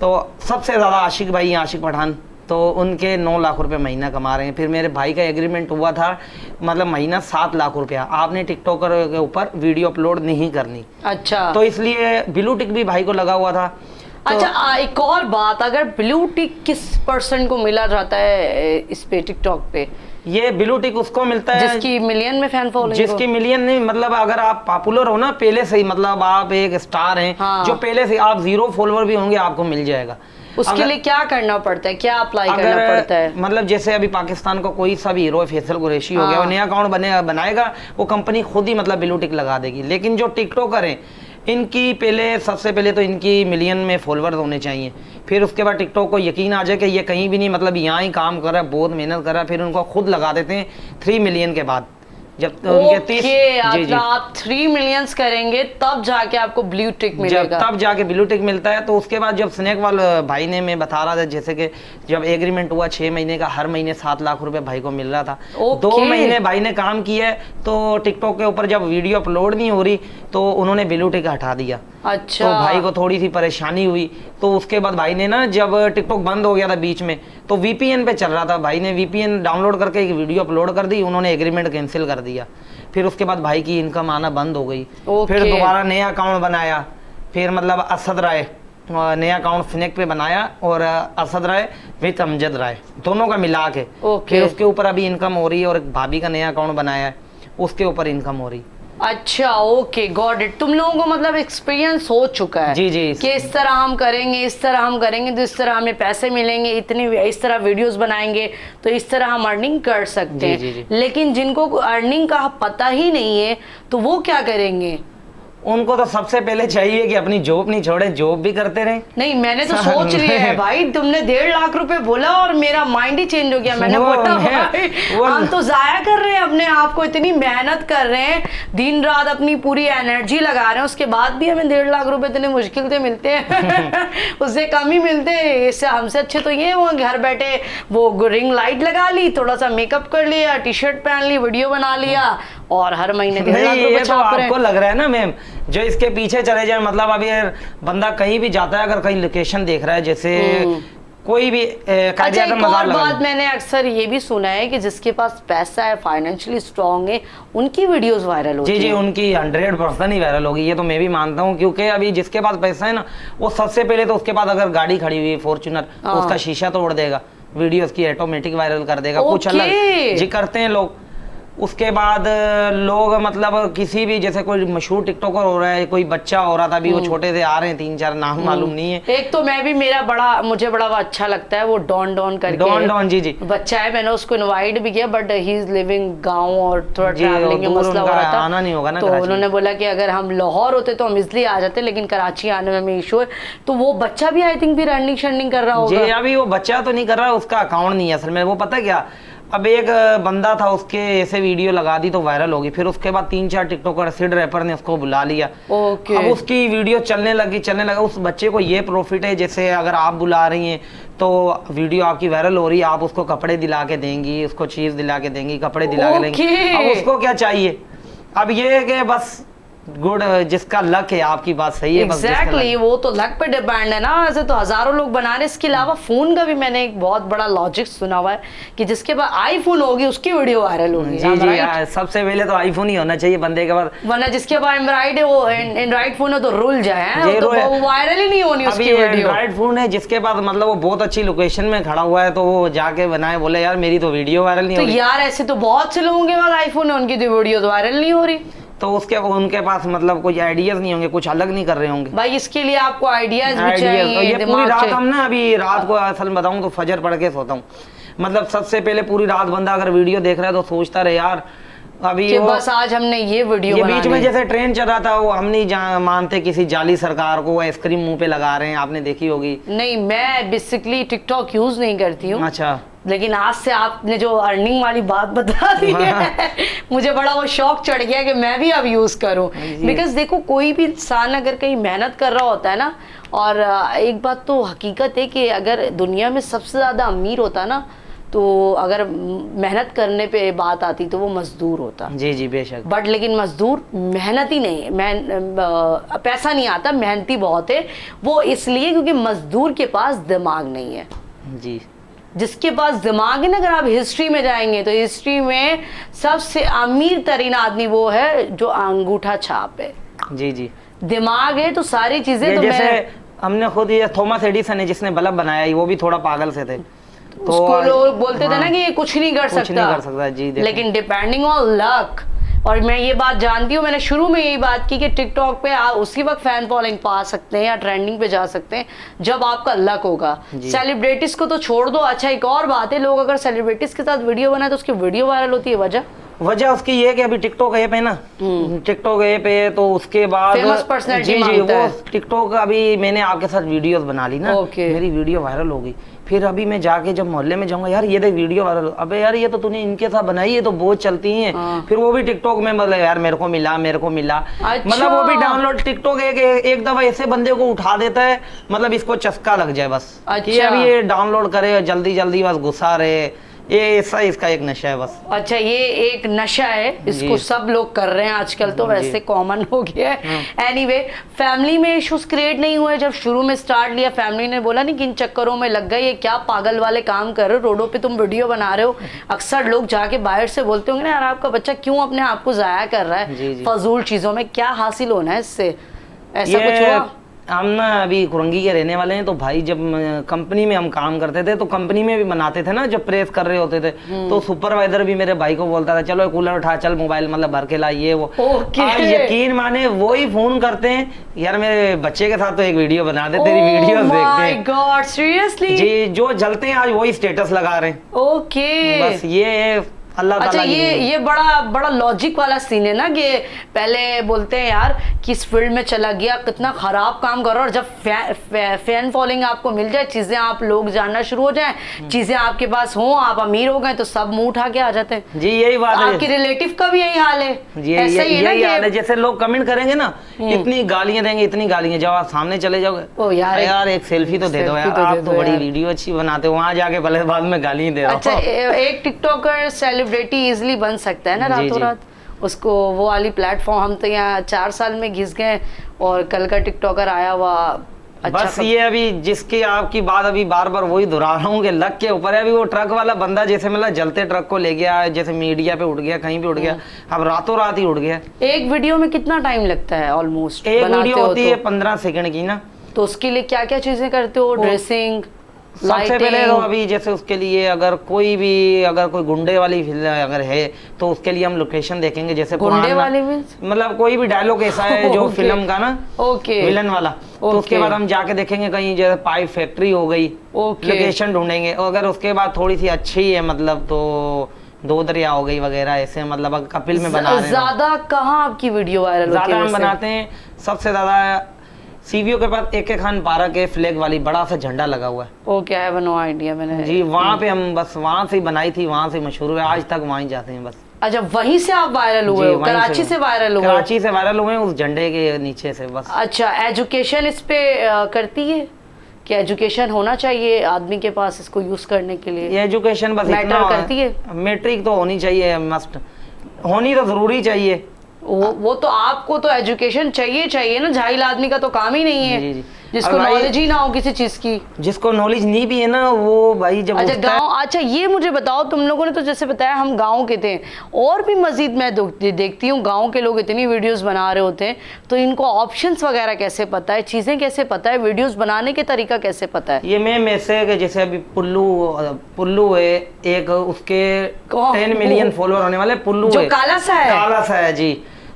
तो सबसे ज्यादा आशिक भाई, आशिक पठान, तो उनके 9 लाख रुपए महीना कमा रहे हैं। फिर मेरे भाई का एग्रीमेंट हुआ था मतलब महीना 7 लाख रुपया, आपने टिकटॉकर के ऊपर वीडियो अपलोड नहीं करनी।
अच्छा।
तो इसलिए ब्लू टिक भी भाई को लगा हुआ था। तो
अच्छा, एक और बात, अगर ब्लू टिक किस पर्सन को मिला जाता है इस पे टिकटॉक पे?
ये ब्लू टिक उसको मिलता है
जिसकी मिलियन में फैन फॉलोइंग,
जिसकी मिलियन नहीं, मतलब अगर आप पॉपुलर हो ना पहले से ही, मतलब आप एक स्टार हैं,
हाँ। जो
पहले से आप 0 फॉलोवर भी होंगे आपको मिल जाएगा।
उसके लिए क्या करना पड़ता है, क्या अप्लाई करना पड़ता है?
मतलब जैसे अभी पाकिस्तान का कोई सा भी हीरो फैसल कुरैशी हो गया, वो नया अकाउंट बनाएगा, वो कंपनी खुद ही मतलब ब्लू टिक लगा देगी। लेकिन जो टिकटॉकर हैं, इनकी सबसे पहले तो इनकी मिलियन में फॉलोअर्स होने चाहिए। फिर उसके बाद टिकटॉक को यकीन आ जाए कि ये कहीं भी नहीं, मतलब यहाँ ही काम कर रहा है, बहुत मेहनत कर रहा है, फिर उनको खुद लगा देते हैं 3 मिलियन के बाद। जब उनके 30
आप 3 मिलियंस करेंगे तब जाके आपको ब्लू टिक मिलेगा,
तब जाके ब्लू टिक मिलता है। तो उसके बाद जब स्नैक वाले भाई ने, मैं बता रहा था जैसे कि जब एग्रीमेंट हुआ 6 महीने का, हर महीने 7 लाख रुपए भाई को मिल रहा था। 2 महीने भाई ने काम किया है, तो टिकटॉक के ऊपर जब वीडियो अपलोड नहीं हो रही तो उन्होंने ब्लू टिक हटा दिया।
अच्छा।
तो भाई को थोड़ी सी परेशानी हुई। तो उसके बाद भाई ने ना, जब टिकटॉक बंद हो गया था बीच में, तो VPN पे चल रहा था, भाई ने VPN डाउनलोड करके एक वीडियो अपलोड कर दी, उन्होंने एग्रीमेंट कैंसिल कर दिया। फिर उसके बाद भाई की इनकम आना बंद हो गई। फिर दोबारा नया अकाउंट बनाया, फिर मतलब असद राय नया अकाउंट स्नैक पे बनाया और असद राय विद अमजद राय दोनों का मिला के। फिर उसके ऊपर अभी इनकम हो रही है, और एक भाभी का नया अकाउंट बनाया है, उसके ऊपर इनकम हो रही।
अच्छा, ओके, गॉट इट। तुम लोगों को मतलब एक्सपीरियंस हो चुका है
जी
कि इस तरह हम करेंगे, इस तरह हम करेंगे तो इस तरह हमें पैसे मिलेंगे, इस तरह वीडियोस बनाएंगे तो इस तरह हम अर्निंग कर सकते हैं। लेकिन जिनको अर्निंग का पता ही नहीं है तो वो क्या करेंगे?
उनको तो सबसे पहले चाहिए कि अपनी जॉब नहीं छोड़े, जॉब भी करते रहे।
नहीं मैंने तो सोच लिया है भाई, तुमने 1.5 लाख रुपए बोला और मेरा माइंड ही चेंज हो गया। मैंने बोला भाई हम तो जाया कर रहे हैं अपने आप को, इतनी मेहनत कर रहे हैं, दिन रात अपनी पूरी एनर्जी लगा रहे हैं, उसके बाद भी हमें 1.5 लाख रुपए इतने मुश्किल से मिलते हैं उससे कम ही मिलते हैं। इससे हमसे अच्छे तो ये वो घर बैठे वो रिंग लाइट लगा ली, थोड़ा सा मेकअप कर लिया, टी शर्ट पहन ली, वीडियो बना लिया और हर महीने 1.5 लाख रुपए छाप रहे हैं।
आपको लग रहा है ना मैम, जो इसके पीछे चले जाए, मतलब अभी बंदा कहीं भी जाता है, अगर कहीं लोकेशन देख रहा है, जैसे कोई भी
अच्छा, एक और बात मैंने अक्सर ये भी सुना है कि जिसके पास पैसा है, फाइनेंशियली स्ट्रांग है, उनकी वीडियोस वायरल होती है।
जी उनकी 100% ही वायरल होगी, ये तो मैं भी मानता हूँ, क्योंकि अभी जिसके पास पैसा है ना, वो सबसे पहले तो उसके पास अगर गाड़ी खड़ी हुई है फॉर्च्यूनर, उसका शीशा तोड़ देगा, वीडियोस की ऑटोमेटिक वायरल कर देगा, कुछ अलग जी करते हैं लोग। उसके बाद लोग मतलब किसी भी, जैसे कोई मशहूर टिकटॉकर हो रहा है, कोई बच्चा हो रहा था, अभी वो छोटे से आ रहे हैं, 3-4 नाम मालूम नहीं है।
एक तो मैं भी, मुझे बड़ा अच्छा लगता है वो डॉन करके,
डॉन जी
बच्चा है, मैंने उसको इनवाइट भी किया, बट ही इज लिविंग गांव और थोड़ा ट्रैवलिंग का मसला हो रहा था,
आना नहीं होगा ना।
तो उन्होंने बोला कि अगर हम लाहौर होते तो हम इसलिए आ जाते, लेकिन कराची आने में हमें इशू है। तो वो बच्चा भी आई थिंक भी रनिंग शर्निंग कर रहा होगा।
जी अभी वो बच्चा तो नहीं कर रहा, उसका अकाउंट नहीं है असल में। वो पता क्या, अब एक बंदा था, उसके ऐसे वीडियो लगा दी तो वायरल होगी, फिर उसके बाद 3-4 टिकटॉकर, सिड रैपर ने उसको बुला लिया। अब उसकी वीडियो चलने लगा। उस बच्चे को ये प्रॉफिट है, जैसे अगर आप बुला रही हैं तो वीडियो आपकी वायरल हो रही है, आप उसको कपड़े दिला के देंगी, उसको चीज दिला के देंगी, कपड़े दिला के देंगी। अब उसको क्या चाहिए, अब ये है कि बस गुड, जिसका लक है, आपकी बात सही है।
एग्जैक्टली वो तो लक पे डिपेंड है ना, ऐसे तो हजारों लोग बना रहे। इसके अलावा फोन का भी मैंने एक बहुत बड़ा लॉजिक सुना हुआ है कि जिसके पास आईफोन होगी उसकी वीडियो वायरल होगी।
जी सबसे पहले तो आईफोन ही होना चाहिए बंदे के पास, वरना
जिसके पास एंड्रॉइड है, वो एंड्रॉइड फोन है तो रुल जाए, तो वायरल ही नहीं होनी उसकी वीडियो।
एंड्रॉइड फोन है जिसके पास, मतलब वो बहुत अच्छी लोकेशन में खड़ा हुआ है, तो वो जाके बनाए, बोले यार मेरी तो वीडियो वायरल नहीं हो रही।
तो यार ऐसे तो बहुत से लोगों के पास आईफोन है, उनकी तो वीडियो तो वायरल नहीं हो रही,
तो उनके पास मतलब कोई आइडियाज नहीं होंगे, कुछ अलग नहीं कर रहे होंगे।
भाई इसके लिए आपको आइडियाज भी चाहिए।
ये पूरी रात हम ना, अभी रात को असल में बताऊं तो फजर पढ़ के सोता हूँ। मतलब सबसे पहले पूरी रात बंदा अगर वीडियो देख रहा है तो सोचता रहे यार अभी
बस आज हमने ये वीडियो
ये बीच में जैसे ट्रेन चल रहा था, वो हम नहीं मानते किसी जाली सरकार को, वो आइसक्रीम मुंह पे लगा रहे हैं, आपने देखी होगी।
नहीं मैं बेसिकली टिकटॉक यूज नहीं करती हूँ।
अच्छा,
लेकिन आज से आपने जो अर्निंग वाली बात बता दी है मुझे बड़ा वो शौक चढ़ गया कि मैं भी अब यूज करूं। बिकॉज देखो कोई भी इंसान अगर कहीं मेहनत कर रहा होता है ना, और एक बात तो हकीकत है कि अगर दुनिया में सबसे ज्यादा अमीर होता ना, तो अगर मेहनत करने पे बात आती तो वो मजदूर होता।
जी बेशक।
बट लेकिन मजदूर मेहनती नहीं है, पैसा नहीं आता, मेहनती बहुत है। वो इसलिए क्योंकि मजदूर के पास दिमाग नहीं है।
जी
जिसके पास दिमाग है ना, अगर आप हिस्ट्री में जाएंगे तो हिस्ट्री में सबसे अमीर तरीन आदमी वो है जो अंगूठा छाप है।
जी
दिमाग है तो सारी चीजें तो
जैसे हमने खुद, ये थॉमस एडिसन है जिसने बल्ब बनाया, वो भी थोड़ा पागल से थे,
तो उसको लोग बोलते थे ना कि ये कुछ नहीं कर सकता।
जी
लेकिन डिपेंडिंग ऑन लक, और मैं ये बात जानती हूँ, मैंने शुरू में यही बात की कि टिकटॉक पे आप उसी वक्त फैन फॉलोइंग पा सकते हैं या ट्रेंडिंग पे जा सकते हैं जब आपका लक होगा। सेलिब्रिटीज को तो छोड़ दो। अच्छा एक और बात है, लोग अगर सेलिब्रिटीज के साथ वीडियो बनाए तो उसकी वीडियो वायरल होती है। वजह
उसकी ये है कि अभी टिकटॉक ऐप है ना, टिकटॉक ऐप है, तो उसके बाद
फेमस पर्सनैलिटी मांगता है।
वो टिकटॉक, अभी मैंने आपके साथ वीडियोस बना ली ना, मेरी वीडियो वायरल हो गई, फिर अभी मैं जाके जब मोहल्ले में जाऊंगा, यार ये देख वीडियो वायरल, अबे यार ये तो तूने इनके साथ बनाई है, तो बहुत चलती हैं। फिर वो भी टिकटॉक में मतलब यार मेरे को मिला। अच्छा। मतलब वो भी डाउनलोड, टिकटॉक एक दफा ऐसे बंदे को उठा देता है, मतलब इसको चस्का लग जाए बस। अच्छा। अभी ये डाउनलोड करे जल्दी बस घुसा रहे, ये ऐसा इसका एक नशा है बस।
अच्छा ये एक नशा है, इसको सब लोग कर रहे हैं आजकल, तो वैसे कॉमन हो गया है। एनीवे, फैमिली में इश्यूज क्रिएट नहीं हुए जब शुरू में स्टार्ट लिया? फैमिली ने बोला नहीं कि इन चक्करों में लग गए, ये क्या पागल वाले काम कर रहे हो, रोडों पे तुम वीडियो बना रहे हो? अक्सर लोग जाके बाहर से बोलते होंगे ना, यार आपका बच्चा क्यों अपने आप को जाया कर रहा है फजूल चीजों में, क्या हासिल होना है इससे? ऐसा कुछ हुआ?
हम ना अभी खुरंगी के रहने वाले हैं, तो भाई जब कंपनी में हम काम करते थे तो कंपनी में भी बनाते थे ना, जब प्रेस कर रहे होते थे तो सुपरवाइजर भी मेरे भाई को बोलता था चलो कूलर उठा, चल मोबाइल मतलब भर के लाइए वो। यकीन माने वो ही फोन करते हैं, यार मेरे बच्चे के साथ तो एक वीडियो बना दे, तेरी वीडियो देखते हैं।
God seriously?
जी, जो जलते हैं आज वही स्टेटस लगा रहे हैं।
ओके,
बस ये अल्लाह
अच्छा ये बड़ा लॉजिक वाला सीन है ना, कि पहले बोलते हैं यार कि किस फील्ड में चला गया, कितना खराब काम कर रहा है। और जब फैन फॉलोइंग आपको मिल जाए, चीजें आप लोग जानना शुरू हो जाए, चीजें आपके पास हो, आप अमीर हो गए, तो सब मुंह उठा के आ जाते हैं।
जी यही बात है।
आपके रिलेटिव का भी यही हाल है।
जी यही हाल है। जैसे लोग कमेंट करेंगे ना, इतनी गालियां देंगे, इतनी गालियां, जब आप सामने चले जाओगे, ओ यार एक सेल्फी तो दे दो यार, आप तो बड़ी वीडियो अच्छी बनाते हो, वहां जाके भले बाद में गाली दे रहा हो।
अच्छा, एक टिकटॉकर सेलिब्रिटी इजिली बन सकता है ना रातों रात। उसको वो वाली प्लेटफॉर्म, हम तो यहाँ 4 साल में घिस गए और कल का टिकटॉकर आया हुआ। अच्छा,
बस ये अभी जिसकी आपकी बात अभी बार बार वही दोहरा रहा हूँ कि लक के ऊपर है। अभी वो ट्रक वाला बंदा जैसे मतलब जलते ट्रक को ले गया, जैसे मीडिया पे उठ गया, कहीं पे उठ गया, अब रातों रात ही उठ गया।
एक वीडियो में कितना टाइम लगता है? ऑलमोस्ट
एक वीडियो होती है 15 सेकंड की ना,
तो उसके लिए क्या क्या चीजें करते हो? ड्रेसिंग,
सबसे पहले तो अभी जैसे उसके लिए अगर कोई गुंडे वाली फिल्म अगर है तो उसके लिए हम लोकेशन देखेंगे। जैसे
गुंडे वाली
मतलब कोई भी डायलॉग ऐसा है जो फिल्म का ना विलन वाला, तो उसके बाद हम जाके देखेंगे कहीं जैसे पाइप फैक्ट्री हो गई, लोकेशन ढूंढेंगे। और अगर उसके बाद थोड़ी सी अच्छी है मतलब तो दो दरिया हो गई वगैरह, ऐसे मतलब अगर कपिल में बना रहे हैं।
ज्यादा कहाँ आपकी वीडियो वायरल होती है?
ज्यादा हम बनाते हैं सबसे ज्यादा सीवीओ के पास AK खान पार्क के फ्लैग वाली बड़ा सा झंडा लगा हुआ है।
Okay, I have no idea. मैंने
जी वहाँ पे हम बस वहाँ से बनाई थी, वहाँ से मशहूर हुए, आज तक वहीं जाते हैं बस।
अच्छा, वहीं से आप वायरल हुए? कराची से वायरल हुए?
कराची से वायरल हुए उस झंडे के नीचे से बस।
अच्छा, एजुकेशन इस पे करती है कि एजुकेशन होना चाहिए आदमी के पास इसको यूज करने के लिए?
ये एजुकेशन बस
मैटर करती है?
मैट्रिक तो होनी चाहिए, मस्ट होनी तो जरूरी चाहिए।
वो तो आपको तो एजुकेशन चाहिए ना, जाहिल आदमी का तो काम ही नहीं है।
जी।
जिसको नॉलेज ही ना हो किसी चीज की,
जिसको नॉलेज नहीं भी है ना, वो भाई जब
अच्छा गांव। अच्छा ये मुझे बताओ, तुम लोगों ने तो जैसे बताया हम गांव के थे, और भी मजीद मैं देखती हूँ गांव के लोग इतनी वीडियोस बना रहे होते हैं, तो इनको ऑप्शंस वगैरह कैसे पता है, चीजें कैसे पता है, वीडियोस बनाने के तरीका कैसे पता है?
ये मैम ऐसे कि जैसे अभी पुल्लू है एक, उसके 10 मिलियन फॉलोअर होने वाले, पुल्लू
जो काला सा है
जी,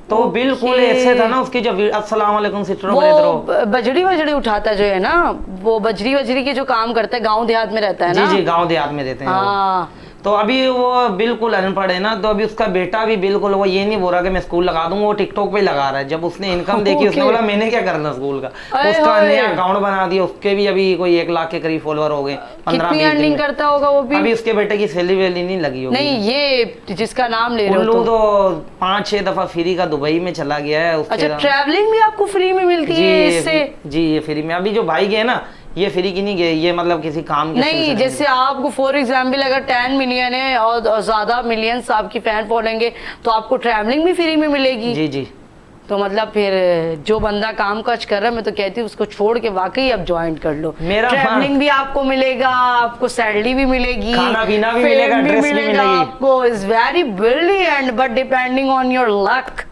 तो बिल्कुल ऐसे था ना उसकी जब अस्सलाम वालेकुम सिस्टर,
वो बजड़ी उठाता जो है ना, वो बजरी के जो काम करता है, गांव देहात में रहता है ना।
जी गांव देहात में देते हैं।
हाँ,
तो अभी वो बिल्कुल अनपढ़ है ना, तो अभी उसका बेटा भी बिल्कुल वो ये नहीं बोल रहा कि मैं स्कूल लगा दूंगा, वो टिकटॉक पे लगा रहा है। जब उसने इनकम देखी उसने बोला मैंने क्या करना स्कूल का, उसका नया अकाउंट बना दिया, उसके भी अभी कोई 1 लाख के करीब फॉलोअर हो गए।
15 अर्निंग करता होगा वो भी?
अभी उसके बेटे की सैलरी वैली नहीं लगी होगी।
नहीं, ये जिसका नाम ले रहे हो
तो 5-6 दफा फ्री का दुबई में चला गया है।
अच्छा, ट्रैवलिंग भी आपको फ्री में मिलती है इससे?
जी ये फ्री में। अभी जो भाई गए ना, ये फ्री की नहीं गए, ये मतलब किसी काम के
नहीं। जैसे आपको फॉर एग्जाम्पल अगर 10 मिलियन है और ज्यादा मिलियंस आपकी फैन फॉलोइंग, तो आपको ट्रैवलिंग भी फ्री में मिलेगी?
जी।
तो मतलब फिर जो बंदा काम काज कर रहा है, मैं तो कहती हूँ उसको छोड़ के वाकई अब ज्वाइन कर लो। ट्रैवलिंग भी आपको मिलेगा, आपको सैलरी भी मिलेगी,
खाना पीना भी मिलेगा, ड्रेस भी मिलेगी
आपको। Is very brilliant, but depending on your luck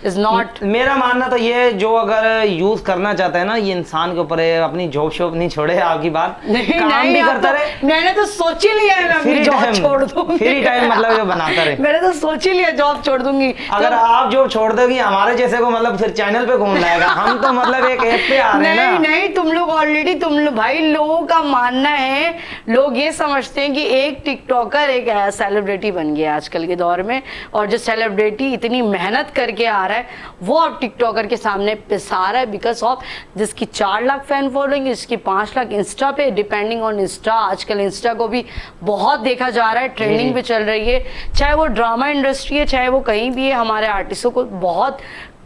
is not.
मेरा मानना तो ये, जो अगर यूज करना चाहता है ना, ये इंसान के ऊपर है, अपनी जॉब शॉप नहीं छोड़े। आपकी बात काम भी करता रहे।
मैंने तो सोच ही लिया है मैं अपनी जॉब छोड़ दूंगी।
फ्री टाइम मतलब जो बनाता रहे।
मैंने तो सोच ही लिया जॉब छोड़ दूंगी।
अगर आप जॉब छोड़ दोगी, हमारे जैसे को मतलब फिर चैनल पे कौन लाएगा? हम तो मतलब एक ऐप पे आ रहे हैं ना।
नहीं, तुम लोग ऑलरेडी, भाई लोगों का मानना है, लोग ये समझते हैं कि एक टिकटॉकर एक सेलिब्रिटी बन गया आजकल के दौर में, और जो सेलिब्रिटी इतनी मेहनत करके आ रहा है वो टिकटॉकर के सामने पिसा रहा है, बिकॉज ऑफ जिसकी 4 लाख फैन फॉलोइंग, इसकी 5 लाख इंस्टा पे, डिपेंडिंग ऑन इंस्टा। आजकल इंस्टा को भी बहुत देखा जा रहा है, ट्रेंडिंग पे चल रही है, चाहे वो ड्रामा इंडस्ट्री है, चाहे वो कहीं भी है। हमारे आर्टिस्टों को बहुत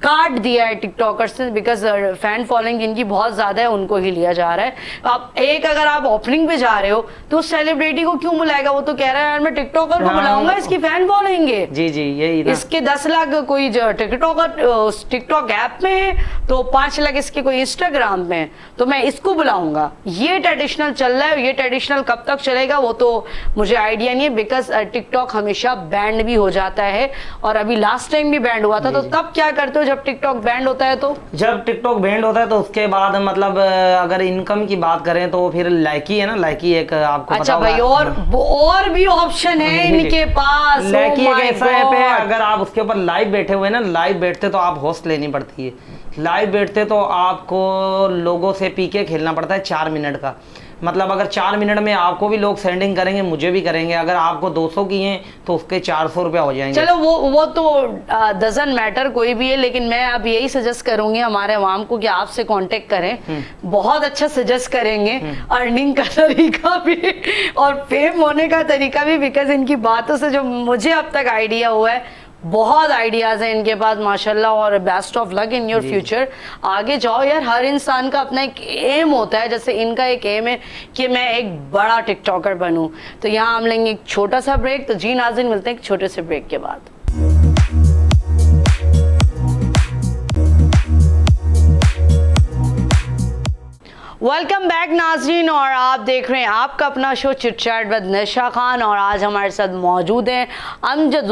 काट दिया है टिकटॉकर्स ने, बिकॉज फैन फॉलोइंग इनकी बहुत ज्यादा है, उनको ही लिया जा रहा है। अब अगर आप ओपनिंग पे जा रहे हो तो सेलिब्रिटी को क्यों बुलाएगा? वो तो कह रहा है यार मैं टिकटॉकर को बुलाऊंगा, इसकी फैन फॉलोइंग है।
जी यही ना।
इसके 10 लाख कोई टिकटॉक ऐप में है, तो 5 लाख इसके कोई इंस्टाग्राम में है, तो मैं इसको बुलाऊंगा। ये ट्रेडिशनल चल रहा है। ये ट्रेडिशनल कब तक चलेगा वो तो मुझे आइडिया नहीं है, बिकॉज टिकटॉक हमेशा बैंड भी हो जाता है, और अभी लास्ट टाइम भी बैंड हुआ था। तो तब क्या करते हो जब टिकटॉक बैंड होता है? तो
जब टिकटॉक बैंड होता है तो उसके बाद मतलब अगर इनकम की बात करें तो फिर लाइकी है ना, लाइकी एक आपको
अच्छा भाई, और भी ऑप्शन है इनके पास।
लाइकी एक ऐसा ऐप है, अगर आप उसके ऊपर लाइव बैठे हुए ना, लाइव बैठते तो आप होस्ट लेनी पड़ती है। लाइव बैठते तो आपको लोगों से पीके खेलना पड़ता है 4 मिनट का। मतलब अगर 4 मिनट में आपको भी लोग सेंडिंग करेंगे, मुझे भी करेंगे। अगर आपको 200 किए तो उसके 400 रुपया हो जाएंगे।
चलो वो तो डजंट मैटर कोई भी है, लेकिन मैं अब यही सजेस्ट करूंगी हमारे अवाम को कि आपसे कांटेक्ट करें। बहुत अच्छा सजेस्ट करेंगे अर्निंग का तरीका भी और फेम होने का तरीका भी, बिकॉज इनकी बातों से जो मुझे अब तक आइडिया हुआ है, बहुत आइडियाज हैं इनके पास माशाल्लाह। और best of luck in your future. आगे जाओ यार, हर इंसान का अपना एक एम होता है। जैसे इनका एक एम है कि मैं एक बड़ा टिकटॉकर बनूं। तो यहाँ हम लेंगे एक छोटा सा ब्रेक। तो जी नाज़रीन, मिलते हैं एक छोटे से ब्रेक के बाद। वेलकम बैक नाजरीन, और आप देख रहे हैं आपका अपना शो चिट चैट विद निशा खान। और आज हमारे साथ मौजूद हैं अमजद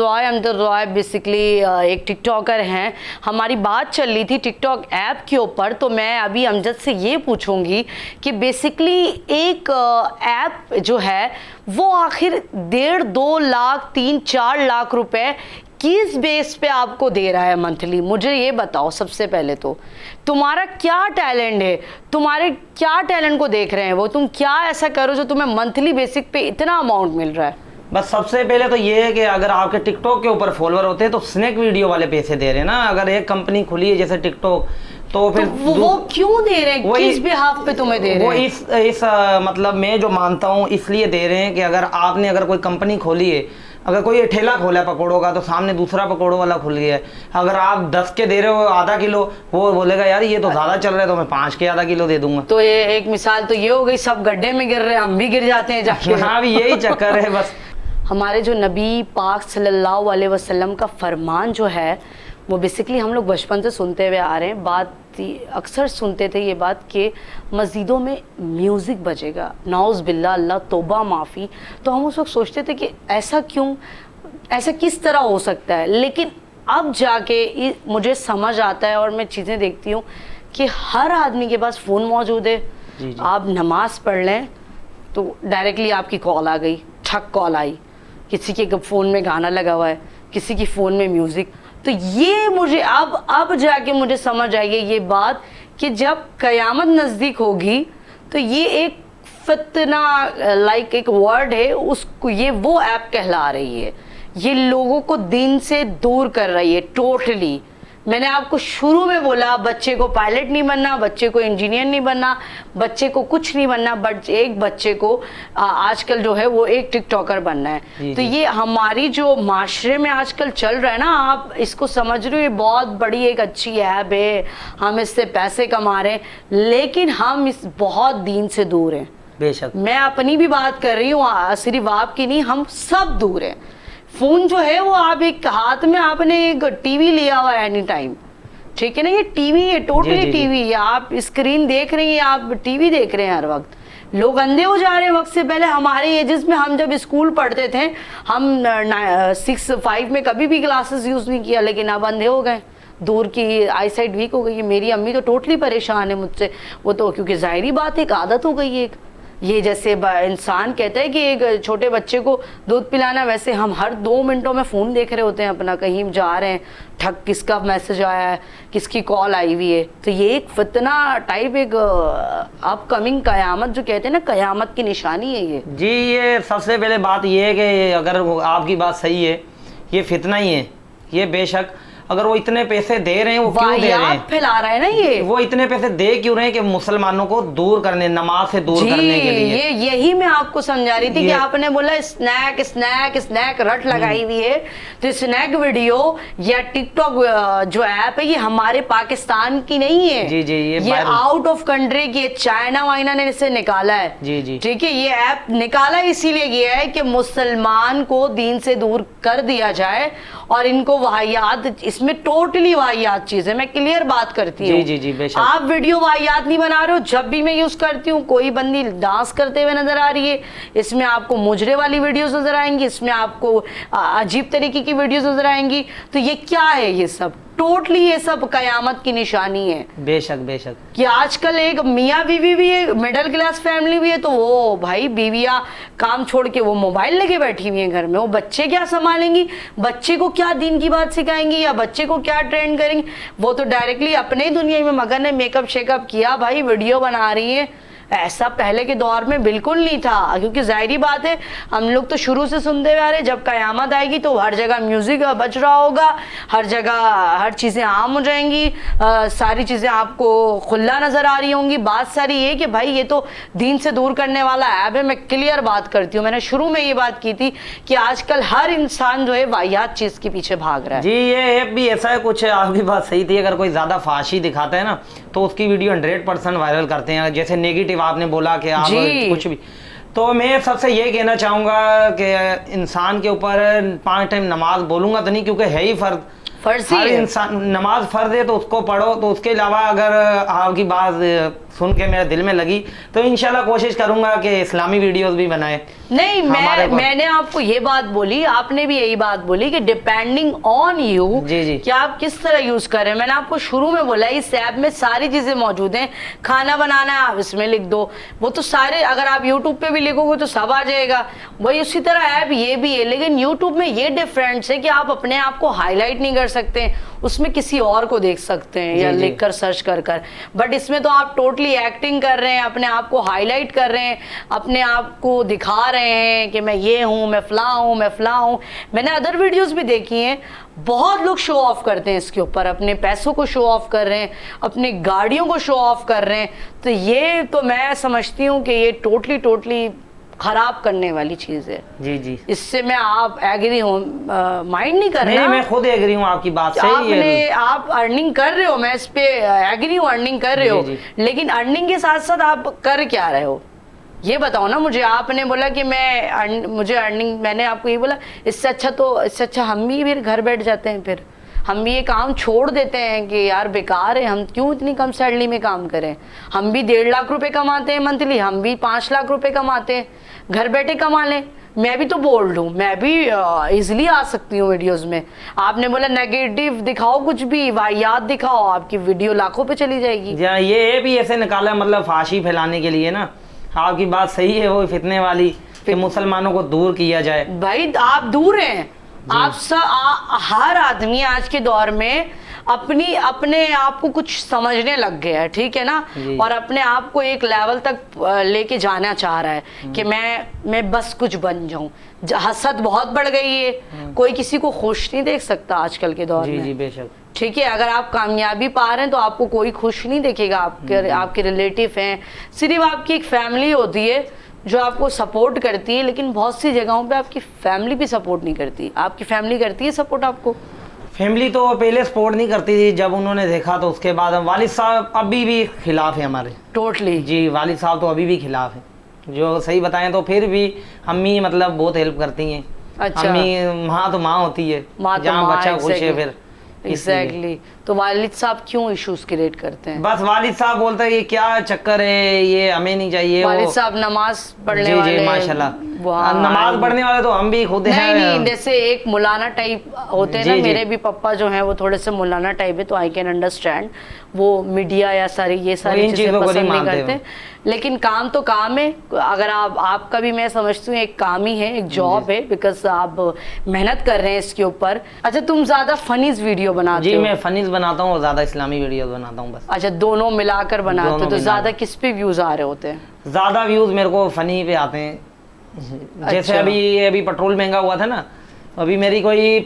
रॉय। बेसिकली एक टिकटॉकर हैं। हमारी बात चल रही थी टिकटॉक ऐप के ऊपर, तो मैं अभी अमजद से ये पूछूंगी कि बेसिकली एक ऐप जो है वो आखिर 1.5-2 लाख 3-4 लाख रुपए किस बेस पे आपको दे रहा है मंथली? मुझे ये बताओ सबसे पहले तो तुम्हारा क्या टैलेंट है, तुम्हारे क्या टैलेंट को देख रहे हैं वो, तुम क्या ऐसा करो जो तुम्हें मंथली बेसिक पे इतना अमाउंट मिल रहा है?
बस सबसे पहले तो ये है कि अगर आपके टिकटॉक के ऊपर फॉलोअर होते हैं तो स्नैक वीडियो वाले पैसे दे रहे हैं ना। अगर एक कंपनी खुली है जैसे टिकटॉक, तो फिर
वो क्यों दे रहे हैं, किस बिहाफ पे तुम्हें दे रहे हैं?
वो इस मतलब मैं जो मानता हूँ इसलिए दे रहे हैं कि अगर कोई कंपनी खोली है, अगर कोई ठेला खोला है पकौड़ों का, तो सामने दूसरा पकौड़ों वाला खुल गया है। अगर आप 10 के दे रहे हो आधा किलो, वो बोलेगा यार ये तो ज्यादा चल रहा है, तो मैं 5 के आधा किलो दे दूंगा।
तो ये एक मिसाल तो ये हो गई, सब गड्ढे में गिर रहे हैं, हम भी गिर जाते हैं जाके।
हाँ, भी यही चक्कर है बस।
हमारे जो नबी पाक सल्लल्लाहु अलैहि वसल्लम का फरमान जो है वो बेसिकली हम लोग बचपन से सुनते हुए आ रहे हैं। बात अक्सर सुनते थे ये बात कि मस्जिदों में म्यूज़िक बजेगा, नाउज़ बिल्ला, अल्लाह तौबा माफ़ी। तो हम उस वक्त सोचते थे कि ऐसा क्यों, ऐसा किस तरह हो सकता है। लेकिन अब जाके मुझे समझ आता है और मैं चीज़ें देखती हूँ कि हर आदमी के पास फ़ोन मौजूद है।
जी।
आप नमाज़ पढ़ लें तो डायरेक्टली आपकी कॉल आ गई, ठक कॉल आई, किसी के फ़ोन में गाना लगा हुआ है, किसी की फ़ोन में म्यूज़िक। तो ये मुझे अब जाके मुझे समझ आई है ये बात कि जब क़यामत नज़दीक होगी तो ये एक फितना लाइक एक वर्ड है, उसको ये वो ऐप कहला रही है। ये लोगों को दिन से दूर कर रही है टोटली। मैंने आपको शुरू में बोला बच्चे को पायलट नहीं बनना, बच्चे को इंजीनियर नहीं बनना, बच्चे को कुछ नहीं बनना, बट एक बच्चे को आजकल जो है वो एक टिकटॉकर बनना है। तो ये हमारी जो माशरे में आजकल चल रहा है ना, आप इसको समझ रहे हो, ये बहुत बड़ी एक अच्छी ऐप है, हम इससे पैसे कमा रहे हैं, लेकिन हम इस बहुत दीन से दूर हैं।
बेशक
मैं अपनी भी बात कर रही हूँ, सिर्फ आपकी नहीं, हम सब दूर हैं। फोन जो है वो आप एक हाथ में आपने एक टीवी लिया हुआ है एनी टाइम, ठीक है ना, ये टीवी है, टोटली टीवी है। आप स्क्रीन देख रही हैं, आप टीवी देख रहे हैं हर वक्त। लोग अंधे हो जा रहे हैं वक्त से पहले। हमारे एजेस में हम जब स्कूल पढ़ते थे, हम 6-5 में कभी भी ग्लासेस यूज नहीं किया, लेकिन अब अंधे हो गए, दूर की आई साइट वीक हो गई है। मेरी अम्मी तो टोटली परेशान है मुझसे, वो तो क्योंकि जाहिरी बात है एक आदत हो गई है एक। ये जैसे इंसान कहता है कि एक छोटे बच्चे को दूध पिलाना, वैसे हम हर 2 मिनटों में फ़ोन देख रहे होते हैं अपना, कहीं जा रहे हैं, ठक किसका मैसेज आया है, किसकी कॉल आई हुई है। तो ये एक फितना टाइप, एक अपकमिंग क़यामत जो कहते हैं ना, क़यामत की निशानी है ये।
जी, ये सबसे पहले बात ये है कि अगर आपकी बात सही है, ये फितना ही है ये बेशक। अगर वो इतने पैसे दे रहे हैं, वो क्यों दे रहे हैं,
फैला रहा है ना ये,
वो इतने पैसे दे क्यों रहे हैं कि मुसलमानों को दूर करने, नमाज से दूर करने के लिए।
यही मैं आपको समझा रही थी कि आपने बोला स्नैक स्नैक स्नैक रट लगाई हुई है। तो स्नैक वीडियो या टिकटॉक जो ऐप है, ये हमारे पाकिस्तान की नहीं है।
जी जी,
ये आउट ऑफ कंट्री की, चाइना वाइना ने इसे निकाला है।
जी जी,
ठीक है, ये ऐप निकाला इसीलिए गया है कि मुसलमान को दीन से दूर कर दिया जाए और इनको वाहियात, इसमें टोटली वाहियात चीज है। मैं क्लियर बात करती हूँ।
जी जी जी, बेशक।
आप वीडियो वाहियात नहीं बना रहे हो। जब भी मैं यूज करती हूँ, कोई बंदी डांस करते हुए नजर आ रही है, इसमें आपको मुजरे वाली वीडियोस नजर आएंगी, इसमें आपको अजीब तरीके की वीडियोस नजर आएंगी। तो ये क्या है, ये सब टोटली ये सब कयामत की निशानी है।
बेशक बेशक।
कि आजकल एक मियाँ बीवी भी है, मिडिल क्लास फैमिली भी है, तो वो भाई बीवियाँ काम छोड़ के वो मोबाइल लेके बैठी हुई है घर में। वो बच्चे क्या संभालेंगी, बच्चे को क्या दीन की बात सिखाएंगी या बच्चे को क्या ट्रेंड करेंगी? वो तो डायरेक्टली अपने ही दुनिया में मगन है, मेकअप शेकअप किया भाई, वीडियो बना रही है, ऐसा पहले के दौर में बिल्कुल नहीं था, क्योंकि जाहिर बात है हम लोग तो शुरू से सुनते हुए आ रहे, जब क़यामत आएगी तो हर जगह म्यूजिक बज रहा होगा, हर जगह हर चीज़ें आम हो जाएंगी, सारी चीज़ें आपको खुला नज़र आ रही होंगी। बात सारी ये कि भाई ये तो दीन से दूर करने वाला ऐप है। मैं क्लियर बात करती हूँ, मैंने शुरू में ये बात की थी कि आजकल हर इंसान जो है वाहियात चीज़ के पीछे भाग रहा है।
जी ये ऐप भी ऐसा है, कुछ आपकी बात सही थी, अगर कोई ज़्यादा फाशी दिखाता है ना तो उसकी वीडियो 100% वायरल करते हैं। जैसे नेगेटिव आपने बोला कि आप कुछ भी, तो मैं सबसे ये कहना चाहूँगा कि इंसान के ऊपर 5 टाइम नमाज बोलूँगा तो नहीं, क्योंकि है ही फर्ज हर इंसान, नमाज फर्ज है तो उसको पढ़ो। तो उसके अलावा अगर आपकी बात सुन के मेरे दिल में लगी तो इंशाल्लाह कोशिश करूंगा कि इस्लामी वीडियोस भी बनाए।
नहीं, मैंने आपको ये बात बोली, आपने भी यही बात बोली कि डिपेंडिंग ऑन यू कि आप किस तरह यूज कर रहे हैं। मैंने आपको शुरू में बोला इस ऐप में सारी चीजें मौजूद हैं। खाना बनाना है आप इसमें लिख दो, वो तो सारे, अगर आप यूट्यूब पे भी लिखोगे तो सब आ जाएगा। वही उसी तरह ऐप ये भी है, लेकिन यूट्यूब में ये डिफरेंस है कि आप अपने आप को हाईलाइट नहीं कर सकते, उसमें किसी और को देख सकते हैं या लिख कर सर्च कर कर। बट इसमें तो आप टोटली एक्टिंग कर रहे हैं, अपने आप को हाईलाइट कर रहे हैं, अपने आप को दिखा रहे हैं कि मैं ये हूँ, मैं फला हूँ, मैं फला हूँ। मैंने अदर वीडियोस भी देखी हैं, बहुत लोग शो ऑफ करते हैं इसके ऊपर, अपने पैसों को शो ऑफ कर रहे हैं, अपनी गाड़ियों को शो ऑफ कर रहे हैं। तो ये तो मैं समझती हूँ कि ये टोटली खराब करने वाली चीज है।
जी जी,
इससे मैं आप एग्री हूँ, माइंड नहीं कर रहा।
नहीं, मैं खुद एग्री हूँ आपकी बात से।
आप अर्निंग कर रहे हो, मैं इस पे एग्री हूँ, अर्निंग कर रहे हो, लेकिन अर्निंग के साथ साथ आप कर क्या रहे हो ये बताओ ना मुझे। आपने बोला कि मुझे अर्निंग, मैंने आपको ये बोला, इससे अच्छा हम भी फिर घर बैठ जाते हैं, फिर हम भी ये काम छोड़ देते हैं कि यार बेकार है, हम क्यों इतनी कम सैलरी में काम करें। हम भी 1.5 लाख रुपए कमाते हैं मंथली, हम भी 5 लाख रुपए कमाते हैं, घर बैठे कमा लें। मैं भी तो बोल्ड हूँ, मैं भी इजीली आ सकती हूँ वीडियोस में। आपने बोला नेगेटिव दिखाओ, कुछ भी वाहियात दिखाओ, आपकी वीडियो लाखों पे चली जाएगी।
ये भी ऐसे निकाला, मतलब फांसी फैलाने के लिए ना। आपकी बात सही है, वो फितने वाली कि मुसलमानों को दूर किया जाए।
भाई आप दूर हैं, हर आदमी आज के दौर में अपने आप को कुछ समझने लग गया है, ठीक है ना, और अपने आप को एक लेवल तक लेके जाना चाह रहा है कि मैं बस कुछ बन जाऊं। हसद बहुत बढ़ गई है, कोई किसी को खुश नहीं देख सकता आजकल के दौर में।
जी बेशक,
ठीक है, अगर आप कामयाबी पा रहे हैं तो आपको कोई खुश नहीं देखेगा। आपके रिलेटिव हैं, सिर्फ आपकी एक फैमिली होती है जो आपको सपोर्ट करती है, लेकिन बहुत सी जगहों पे आपकी फैमिली भी सपोर्ट नहीं करती। आपकी फैमिली करती है सपोर्ट आपको?
फैमिली तो पहले सपोर्ट नहीं करती थी, जब उन्होंने देखा तो उसके बाद वालिद साहब अभी भी खिलाफ है हमारे।
टोटली
जी, वालिद साहब तो अभी भी खिलाफ है, जो सही बताएं तो। फिर भी अम्मी मतलब बहुत हेल्प करती हैं। अच्छा, अम्मी माँ तो माँ होती है, जहाँ बच्चा खुश है फिर।
एग्जैक्टली तो वालिद साहब क्यों इश्यूज क्रिएट करते हैं?
बस वालिद साहब बोलते हैं ये क्या चक्कर है, ये हमें नहीं चाहिए।
वालिद साहब नमाज पढ़ने वाले,
जी माशाल्लाह, नमाज पढ़ने वाले तो हम भी खुद हैं।
नहीं, जैसे एक मौलाना टाइप होते हैं ना, मेरे भी पापा जो हैं वो थोड़े से मौलाना टाइप है, तो आई कैन अंडरस्टैंड। वो मीडिया या ये सारी चीजें पसंद नहीं करते, लेकिन काम तो काम है। अगर आपका भी मैं समझती हूँ एक काम ही है, एक जॉब है, बिकॉज आप मेहनत कर रहे हैं इसके ऊपर। अच्छा, तुम ज्यादा फनीज वीडियो बनाते हो?
जी, मैं फनीज बनाता हूँ और ज्यादा इस्लामी वीडियो बनाता हूँ बस।
अच्छा, दोनों मिलाकर बनाते हो, तो ज्यादा किस पे व्यूज आ रहे होते हैं?
ज्यादा व्यूज मेरे को फनी पे आते हैं। जैसे अभी पेट्रोल महंगा हुआ था ना, अभी मेरी कोई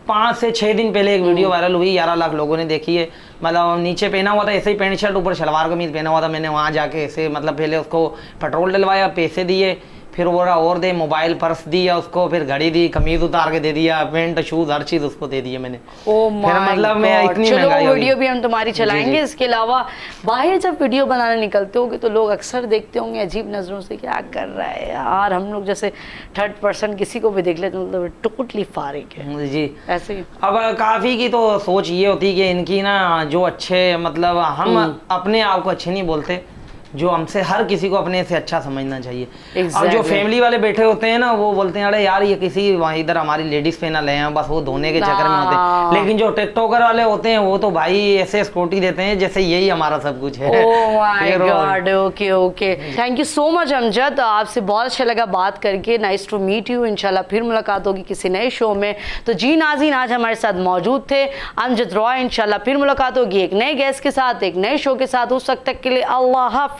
5 से 6 दिन पहले एक वीडियो वायरल हुई, 11 लाख लोगों ने देखी है। मतलब नीचे पहना हुआ था ऐसे ही पैंट शर्ट, ऊपर शलवार कमीज पहना हुआ था। मैंने वहाँ जाके ऐसे मतलब पहले उसको पेट्रोल डलवाया, पैसे दिए, फिर बोला और दे, मोबाइल पर्स दिया उसको, फिर घड़ी दी, कमीज उतार के दे दिया, पेंट शूज हर चीज उसको दे दिए मैंने।
मतलब मैं इतनी महंगाई वीडियो भी हम तुम्हारी चलाएंगे। इसके अलावा बाहर जब वीडियो बनाने निकलते होगे तो लोग अक्सर देखते होंगे अजीब नजरों से, क्या कर रहा है यार। हम लोग जैसे 3rd पर्सन किसी को भी देख लेते हैं, मतलब टोटली फारिग है जी, ऐसे ही।
अब काफी की तो सोच ये होती कि इनकी ना जो अच्छे, मतलब हम अपने आप को अच्छे नहीं बोलते, जो हमसे हर किसी को अपने से अच्छा समझना चाहिए। और जो फैमिली वाले बैठे होते हैं ना, वो बोलते हैं अरे यार ये किसी इधर हमारी लेडीज पे ना ले हैं, बस वो धोने के चक्कर में होते हैं। लेकिन जो टिकटॉकर वाले होते हैं वो तो भाई ऐसे स्कूटी देते हैं जैसे यही हमारा सब कुछ है।
Oh my God, okay, thank you so much Amjad, आपसे बहुत अच्छा लगा बात करके। Nice to meet you. इंशाल्लाह फिर मुलाकात होगी किसी नए शो में। तो जी नाज़रीन, आज हमारे साथ मौजूद थे अमजद रॉय। इंशाल्लाह फिर मुलाकात होगी एक नए गेस्ट के साथ, एक नए शो के साथ। उस वक्त तक के लिए अल्लाह हाफिज।